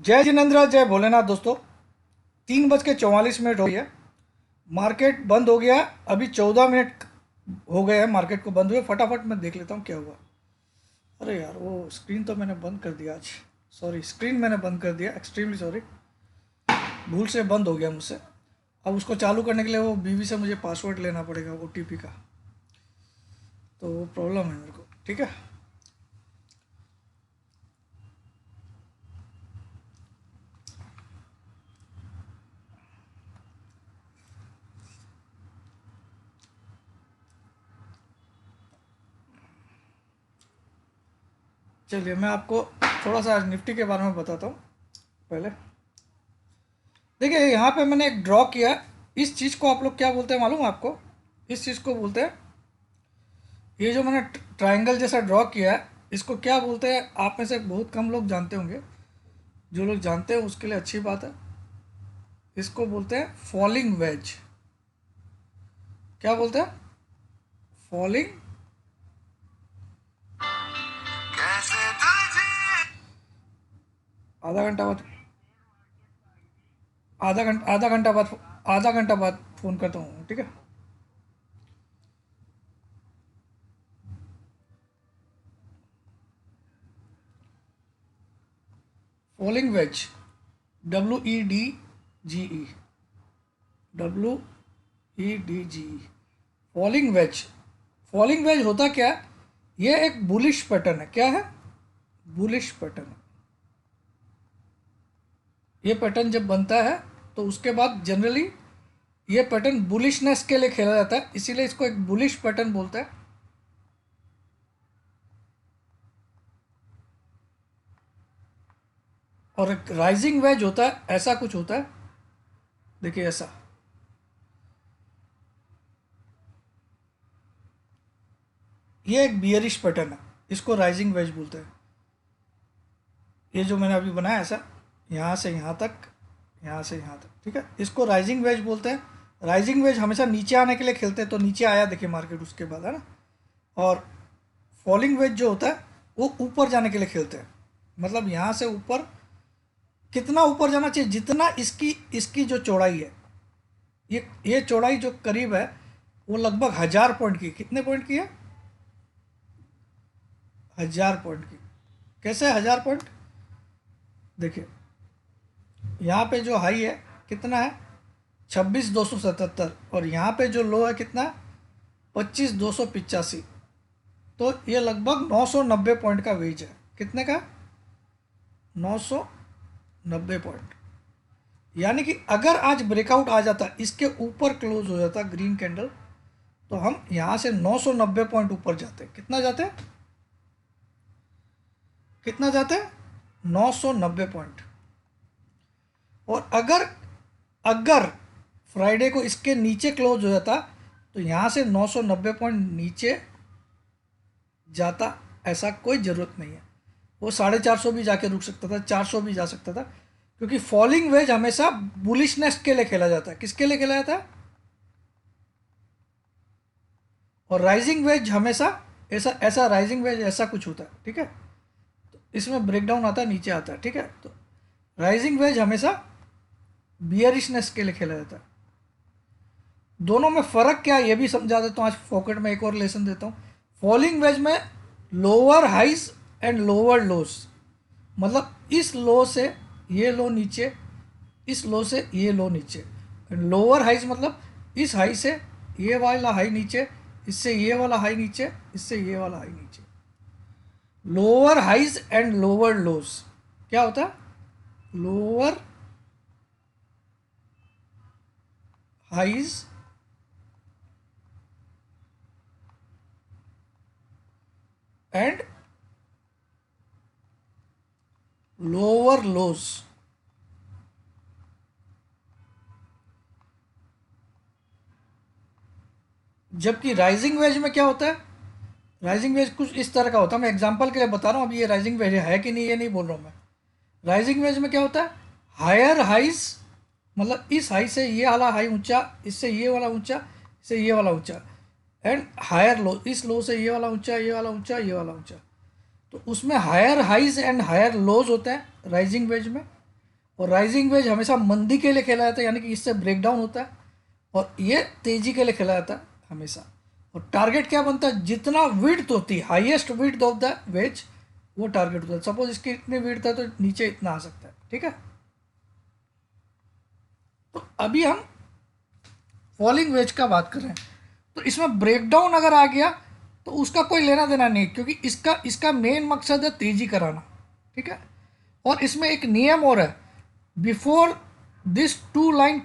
जय जिनेन्द्र, जय भोलेनाथ। दोस्तों, 3:44 हो गई है। मार्केट बंद हो गया। अभी 14 मिनट हो गए हैं मार्केट को बंद हुए। फटाफट मैं देख लेता हूँ क्या हुआ। अरे यार, वो स्क्रीन तो मैंने बंद कर दिया आज। सॉरी, स्क्रीन मैंने बंद कर दिया। एक्सट्रीमली सॉरी, भूल से बंद हो गया मुझसे। अब उसको चालू करने के लिए वो बीवी से मुझे पासवर्ड लेना पड़ेगा, OTP का। तो वो प्रॉब्लम है मेरे को। ठीक है, चलिए मैं आपको थोड़ा सा आज निफ्टी के बारे में बताता हूँ। पहले देखिए, यहाँ पे मैंने एक ड्रॉ किया। इस चीज़ को आप लोग क्या बोलते हैं मालूम है आपको? इस चीज़ को बोलते हैं, ये जो मैंने ट्रायंगल जैसा ड्रॉ किया है, इसको क्या बोलते हैं? आप में से बहुत कम लोग जानते होंगे। जो लोग जानते हैं उसके लिए अच्छी बात है। इसको बोलते हैं फॉलिंग वेज। क्या बोलते हैं? फॉलिंग। आधा घंटा बाद, आधा घंटा बाद फ़ोन करता हूँ, ठीक है? Falling veg, WEDGE, WEDGE, falling veg. Falling veg होता क्या है? ये एक बुलिश पैटर्न है। क्या है? Bullish pattern. ये पैटर्न जब बनता है तो उसके बाद जनरली ये पैटर्न बुलिशनेस के लिए खेला जाता है, इसीलिए इसको एक बुलिश पैटर्न बोलते हैं। और एक राइजिंग वेज होता है, ऐसा कुछ होता है। देखिए ऐसा, ये एक बियरिश पैटर्न है, इसको राइजिंग वेज बोलते हैं। ये जो मैंने अभी बनाया ऐसा, यहाँ से यहाँ तक, यहाँ से यहाँ तक, ठीक है, इसको राइजिंग वेज बोलते हैं। राइजिंग वेज हमेशा नीचे आने के लिए खेलते हैं, तो नीचे आया देखिए मार्केट उसके बाद, है ना। और फॉलिंग वेज जो होता है वो ऊपर जाने के लिए खेलते हैं। मतलब यहाँ से ऊपर, कितना ऊपर जाना चाहिए? जितना इसकी इसकी जो चौड़ाई है, ये चौड़ाई जो करीब है वो लगभग 1000 पॉइंट की। कितने पॉइंट की है? 1000 पॉइंट की। कैसे 1000 पॉइंट? देखिए, यहाँ पे जो हाई है कितना है? 26,277। और यहाँ पे जो लो है कितना है? 25,285। तो ये लगभग 990 पॉइंट का वेज है। कितने का? 990 पॉइंट। यानी कि अगर आज ब्रेकआउट आ जाता, इसके ऊपर क्लोज हो जाता ग्रीन कैंडल, तो हम यहाँ से 990 पॉइंट ऊपर जाते। कितना जाते? कितना जाते? 990 पॉइंट। और अगर अगर फ्राइडे को इसके नीचे क्लोज हो जाता, तो यहाँ से 990 पॉइंट नीचे जाता, ऐसा कोई ज़रूरत नहीं है। वो 450 भी जाके रुक सकता था, 400 भी जा सकता था, क्योंकि फॉलिंग वेज हमेशा बुलिशनेस के लिए खेला जाता है। किसके लिए खेला जाता है? और राइजिंग वेज हमेशा ऐसा ऐसा राइजिंग वेज ऐसा कुछ होता है, ठीक है। तो इसमें ब्रेकडाउन आता है, नीचे आता है, ठीक है। तो राइजिंग वेज हमेशा बियरिशनेस के लिए खेला जाता है। दोनों में फ़र्क क्या है ये भी समझा देता हूँ आज। पॉकेट में एक और लेसन देता हूँ। फॉलिंग वेज में lower highs and lower lows, मतलब इस लो से ये लो नीचे, इस लो से ये लो नीचे। लोअर हाइज मतलब इस हाई से ये वाला हाई नीचे, इससे ये वाला हाई नीचे, इससे ये वाला हाई नीचे। Lower highs and lower lows क्या होता है? Lower highs and lower lows. जबकि राइजिंग वेज में क्या होता है? राइजिंग वेज कुछ इस तरह का होता है। मैं एग्जांपल के लिए बता रहा हूँ, अभी ये राइजिंग वेज है कि नहीं ये नहीं बोल रहा हूँ मैं। राइजिंग वेज में क्या होता है? हायर हाइज, मतलब इस हाई से ये वाला हाई ऊंचा, इससे ये वाला ऊंचा, इससे ये वाला ऊंचा। एंड हायर लो, इस लो से ये वाला ऊंचा, ये वाला ऊंचा, ये वाला ऊंचा। तो उसमें higher highs and higher lows होते हैं राइजिंग वेज में। और राइजिंग वेज हमेशा मंदी के लिए खेला जाता है, यानी कि इससे ब्रेकडाउन होता है, और ये तेजी के लिए खेला जाता है हमेशा। और टारगेट क्या बनता है, जितना विड्थ होती है, highest width of the ways, वो टारगेट होता है। सपोज इसकी इतनी विड्थ है तो नीचे इतना आ सकता है, ठीक है। तो अभी हम फॉलिंग वेज का बात कर रहे हैं, तो इसमें ब्रेकडाउन अगर आ गया तो उसका कोई लेना देना नहीं, क्योंकि इसका इसका मेन मकसद है तेजी कराना, ठीक है। और इसमें एक नियम और है, before this two line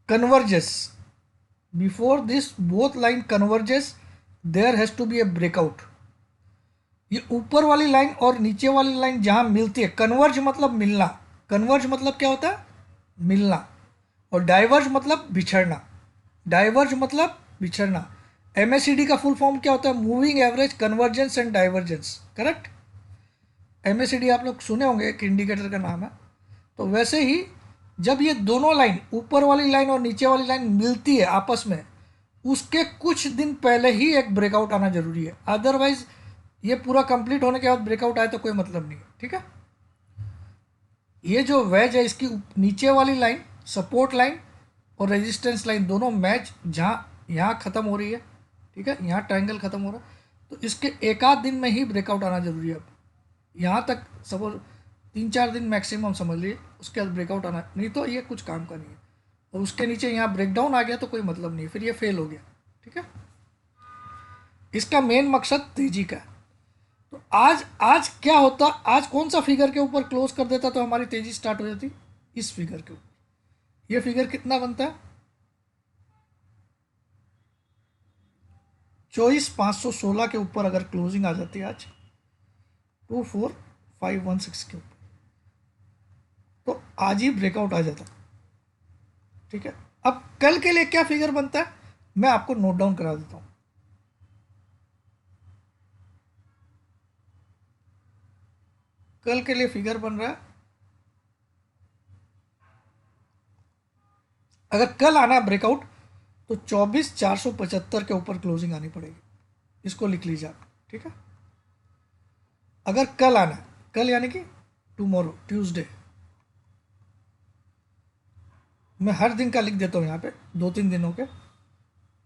converges, before this both line converges there has to be a breakout। ये ऊपर वाली लाइन और नीचे वाली लाइन जहां मिलती है, कन्वर्ज मतलब मिलना, कन्वर्ज मतलब क्या होता है, मिलना, और डाइवर्ज मतलब बिछड़ना, डाइवर्ज मतलब बिछड़ना। एमएसीडी का फुल फॉर्म क्या होता है, moving average convergence and divergence, correct. MACD आप लोग सुने होंगे, एक इंडिकेटर का नाम है। तो वैसे ही जब ये दोनों लाइन, ऊपर वाली लाइन और नीचे वाली लाइन मिलती है आपस में, उसके कुछ दिन पहले ही एक ब्रेकआउट आना जरूरी है, अदरवाइज ये पूरा कंप्लीट होने के बाद ब्रेकआउट आए तो कोई मतलब नहीं है, ठीक है। ये जो वेज है, इसकी नीचे वाली लाइन सपोर्ट लाइन और रेजिस्टेंस लाइन दोनों मैच, जहाँ यहाँ ख़त्म हो रही है, ठीक है, यहाँ ट्रायंगल ख़त्म हो रहा है, तो इसके एक आध दिन में ही ब्रेकआउट आना जरूरी है। अब यहाँ तक सपोज 3-4 दिन मैक्सिमम समझ लीजिए, उसके बाद ब्रेकआउट आना, नहीं तो ये कुछ काम का नहीं है। और उसके नीचे यहाँ ब्रेकडाउन आ गया तो कोई मतलब नहीं, फिर ये फेल हो गया, ठीक है। इसका मेन मकसद तेजी का है। तो आज आज क्या होता, आज कौन सा फिगर के ऊपर क्लोज कर देता तो हमारी तेजी स्टार्ट हो जाती, इस फिगर के ऊपर। ये फिगर कितना बनता है, 24,516 के ऊपर अगर क्लोजिंग आ जाती है आज 24,516 के ऊपर, तो आज ही ब्रेकआउट आ जाता, ठीक है। अब कल के लिए क्या फिगर बनता है, मैं आपको नोट डाउन करा देता हूं। कल के लिए फिगर बन रहा है, अगर कल आना है ब्रेकआउट तो 24,475 के ऊपर क्लोजिंग आनी पड़ेगी, इसको लिख लीजिए आप, ठीक है। अगर कल आना है, कल यानी कि टुमारो ट्यूसडे, मैं हर दिन का लिख देता हूँ यहाँ पे, 2-3 दिनों के।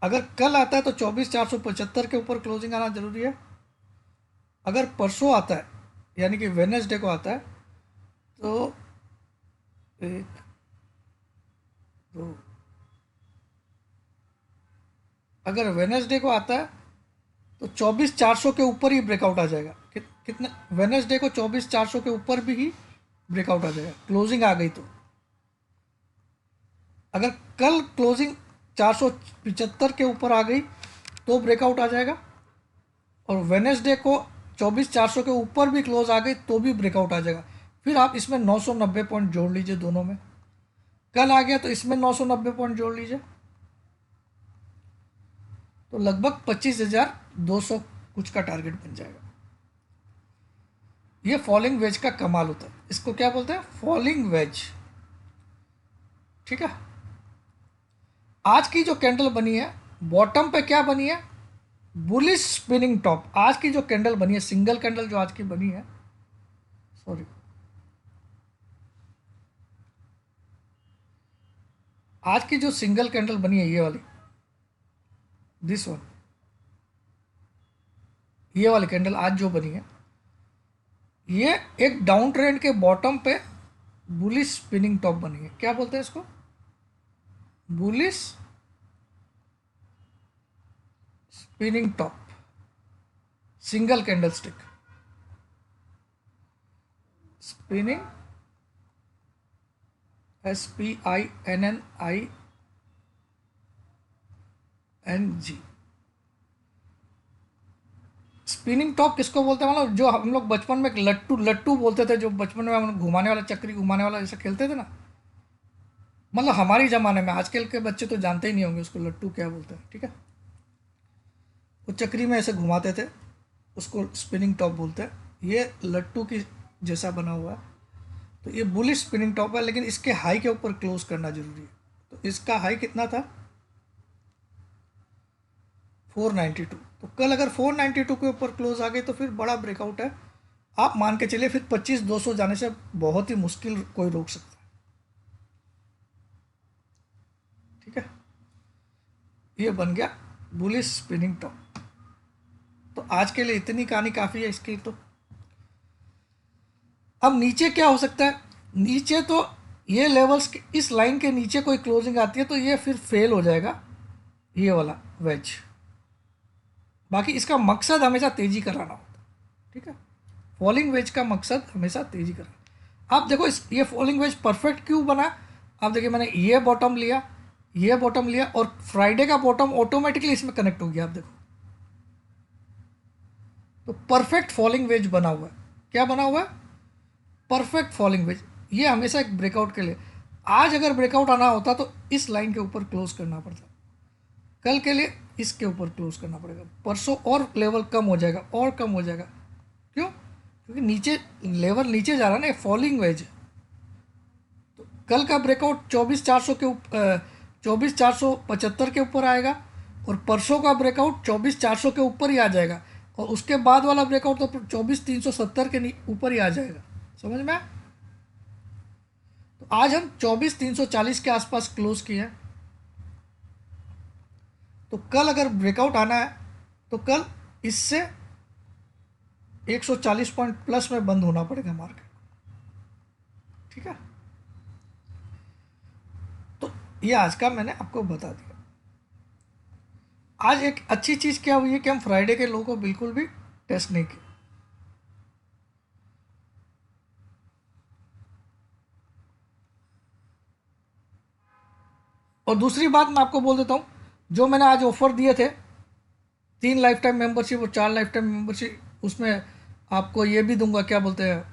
अगर कल आता है तो 24,475 के ऊपर क्लोजिंग आना जरूरी है। अगर परसों आता है यानी कि वेडनेसडे को आता है तो 1 2, अगर वेडनेसडे को आता है तो 24,400 के ऊपर ही ब्रेकआउट आ जाएगा। कितना, वेडनेसडे को 24,400 के ऊपर भी ही ब्रेकआउट आ जाएगा, क्लोजिंग आ गई तो। अगर कल क्लोजिंग 475 के ऊपर आ गई तो ब्रेकआउट आ जाएगा, और वेडनेसडे को 24,400 के ऊपर भी क्लोज आ गई तो भी ब्रेकआउट आ जाएगा। फिर आप इसमें 990 पॉइंट जोड़ लीजिए दोनों में, कल आ गया तो इसमें 990 पॉइंट जोड़ लीजिए, तो लगभग 25,200 कुछ का टारगेट बन जाएगा। ये फॉलिंग वेज का कमाल होता है, इसको क्या बोलते हैं, फॉलिंग वेज, ठीक है। आज की जो कैंडल बनी है, बॉटम पे क्या बनी है, बुलिश स्पिनिंग टॉप। आज की जो कैंडल बनी है, सिंगल कैंडल जो आज की बनी है, सॉरी, आज की जो सिंगल कैंडल बनी है ये वाली, दिस वन, ये वाली कैंडल आज जो बनी है, ये एक डाउन ट्रेंड के बॉटम पे बुलिश स्पिनिंग टॉप बनी है। क्या बोलते हैं इसको, bullish spinning top, single candle stick, spinning, SPINNING, spinning top किसको बोलते हैं, मतलब जो हम लोग बचपन में लट्टू लट्टू बोलते थे, जो बचपन में हम घुमाने वाला, चक्री घुमाने वाला जैसे खेलते थे ना, मतलब हमारी ज़माने में। आजकल के बच्चे तो जानते ही नहीं होंगे उसको लट्टू क्या बोलते हैं, ठीक है। वो चक्री में ऐसे घुमाते थे, उसको स्पिनिंग टॉप बोलते हैं। ये लट्टू की जैसा बना हुआ है, तो ये बुलिश स्पिनिंग टॉप है, लेकिन इसके हाई के ऊपर क्लोज करना जरूरी है। तो इसका हाई कितना था, 492, तो कल अगर 492 के ऊपर क्लोज आ गई तो फिर बड़ा ब्रेकआउट है। आप मान के चलिए फिर 25,200 जाने से बहुत ही मुश्किल कोई रोक सकता है। ठीक है, ये बन गया बुलिश स्पिनिंग टॉप। तो आज के लिए इतनी कहानी काफ़ी है इसकी। तो अब नीचे क्या हो सकता है? नीचे तो ये लेवल्स के इस लाइन के नीचे कोई क्लोजिंग आती है तो ये फिर फेल हो जाएगा, ये वाला वेज। बाकी इसका मकसद हमेशा तेजी कराना होता है। ठीक है, फॉलिंग वेज का मकसद हमेशा तेजी कराना। आप देखो इस ये फॉलिंग वेज परफेक्ट क्यों बना? आप देखिए मैंने ये बॉटम लिया, ये बॉटम लिया और फ्राइडे का बॉटम ऑटोमेटिकली इसमें कनेक्ट हो गया। आप देखो तो परफेक्ट फॉलिंग वेज बना हुआ है। क्या बना हुआ है? Perfect falling veg. ये हमेशा एक ब्रेकआउट के लिए, आज अगर ब्रेकआउट आना होता तो इस लाइन के ऊपर क्लोज करना पड़ता, कल के लिए इसके ऊपर क्लोज करना पड़ेगा, परसों और लेवल कम हो जाएगा और कम हो जाएगा। क्यों? क्योंकि नीचे लेवल नीचे जा रहा है ना, फॉलिंग वेज। तो कल का ब्रेकआउट 24,400 के ऊपर 24,475 के ऊपर आएगा और परसों का ब्रेकआउट 24,400 के ऊपर ही आ जाएगा और उसके बाद वाला ब्रेकआउट तो 24,370 के ऊपर ही आ जाएगा। समझ में? तो आज हम 24,340 के आसपास क्लोज किए हैं। तो कल अगर ब्रेकआउट आना है तो कल इससे 140 पॉइंट प्लस में बंद होना पड़ेगा मार्केट। ठीक है, तो ये आज का मैंने आपको बता दिया। आज एक अच्छी चीज़ क्या हुई है कि हम फ्राइडे के लो को बिल्कुल भी टेस्ट नहीं किया। और दूसरी बात मैं आपको बोल देता हूँ, जो मैंने आज ऑफर दिए थे 3 लाइफ टाइम मेंबरशिप और 4 लाइफ टाइम मेंबरशिप, उसमें आपको ये भी दूंगा, क्या बोलते हैं,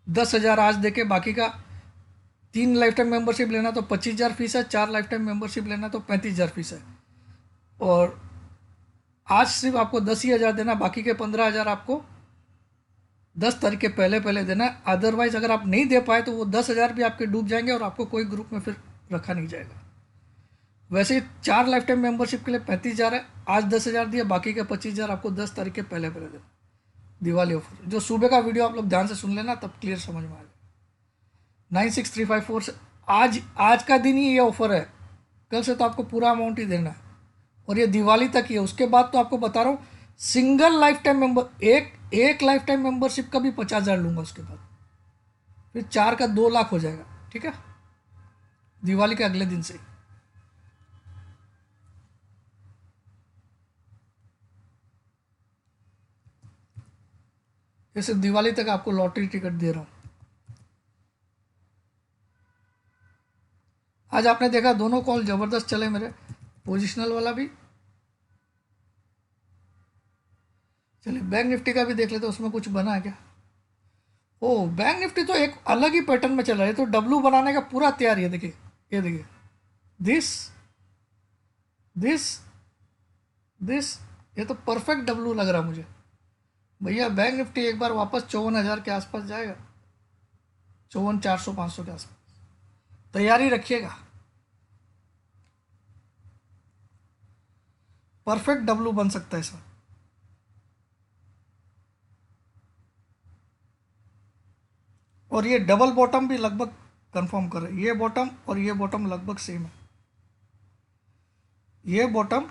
10,000 आज देके बाकी का 3 लाइफ टाइम मेंबरशिप लेना तो 25,000 फीस है, 4 लाइफ टाइम मेंबरशिप लेना तो 35,000 फीस है। और आज सिर्फ आपको 10,000 देना, बाकी के 15,000 आपको 10 तारीख के पहले पहले देना। अदरवाइज अगर आप नहीं दे पाए तो वो 10,000 भी आपके डूब जाएंगे और आपको कोई ग्रुप में फिर रखा नहीं जाएगा। वैसे 4 लाइफ टाइम मेंबरशिप के लिए 35,000 है, आज 10,000 दिए, बाकी के 25,000 आपको 10 तारीख के पहले पहले देना, दिवाली ऑफर। जो सुबह का वीडियो आप लोग ध्यान से सुन लेना, तब क्लियर समझ में आएगा। 96354 से आज का दिन ही ये ऑफर है, कल से तो आपको पूरा अमाउंट ही देना है और ये दिवाली तक ही है। उसके बाद तो आपको बता रहा हूँ सिंगल लाइफ टाइम मेंबर एक लाइफ टाइम मेंबरशिप का भी 50,000 लूँगा, उसके बाद फिर 4 का 2 लाख हो जाएगा। ठीक है, दिवाली के अगले दिन से। ये सिर्फ दिवाली तक आपको लॉटरी टिकट दे रहा हूँ। आज आपने देखा दोनों कॉल ज़बरदस्त चले मेरे, पोजिशनल वाला भी। चलिए बैंक निफ्टी का भी देख लेते, उसमें कुछ बना है क्या? ओ, बैंक निफ्टी तो एक अलग ही पैटर्न में चल रहा है, तो डब्लू बनाने का पूरा तैयार है। देखिए, ये देखिए, दिस दिस दिस, ये तो परफेक्ट डब्लू लग रहा मुझे भैया। बैंक निफ्टी एक बार वापस 54,000 के आसपास जाएगा, 54,400 500 के आसपास, तैयारी रखिएगा। परफेक्ट डब्लू बन सकता है इसमें। और ये डबल बॉटम भी लगभग कंफर्म कर रहे हैं, ये बॉटम और ये बॉटम लगभग सेम है, ये बॉटम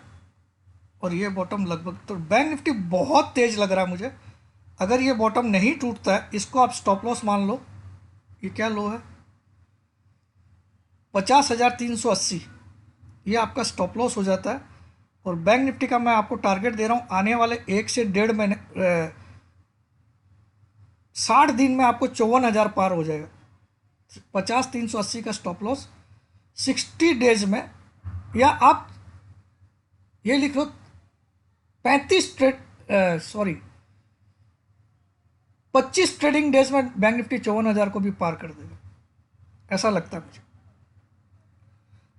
और ये बॉटम लगभग। तो बैंक निफ्टी बहुत तेज लग रहा है मुझे। अगर ये बॉटम नहीं टूटता है, इसको आप स्टॉप लॉस मान लो। ये क्या लो है? 50,380, ये आपका स्टॉप लॉस हो जाता है। और बैंक निफ्टी का मैं आपको टारगेट दे रहा हूँ, आने वाले 1 से 1.5 महीने 60 दिन में आपको 54,000 पार हो जाएगा। 50,380 का स्टॉप लॉस 60 डेज में, या आप ये लिख लो 25 ट्रेडिंग डेज में बैंक निफ्टी 54,000 को भी पार कर देगा, ऐसा लगता है मुझे।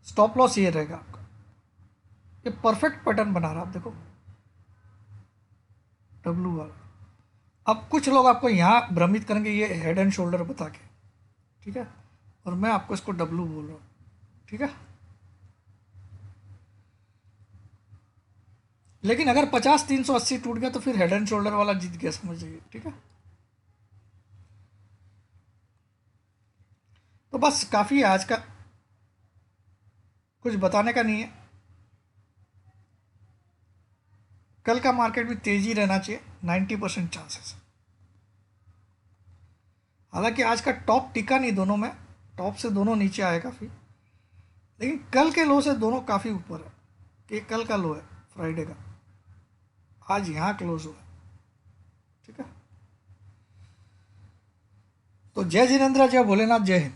स्टॉप लॉस ये रहेगा आपका। ये परफेक्ट पैटर्न बना रहा है, आप देखो डब्लू वाला। अब कुछ लोग आपको यहाँ भ्रमित करेंगे ये हेड एंड शोल्डर बता के, ठीक है, और मैं आपको इसको डब्लू बोल रहा हूँ। ठीक है, लेकिन अगर 50 380 टूट गया तो फिर हेड एंड शोल्डर वाला जीत गया समझ जाइए, ठीक है। तो बस काफ़ी है आज का, कुछ बताने का नहीं है। कल का मार्केट भी तेजी रहना चाहिए, 90% चांसेस। हालांकि आज का टॉप टिका नहीं दोनों में, टॉप से दोनों नीचे आए काफ़ी, लेकिन कल के लो से दोनों काफ़ी ऊपर है। कि कल का लो है फ्राइडे का, आज यहाँ क्लोज हुआ, ठीक है। तो जय जिनेंद्र, जय भोलेनाथ, जय हिंद।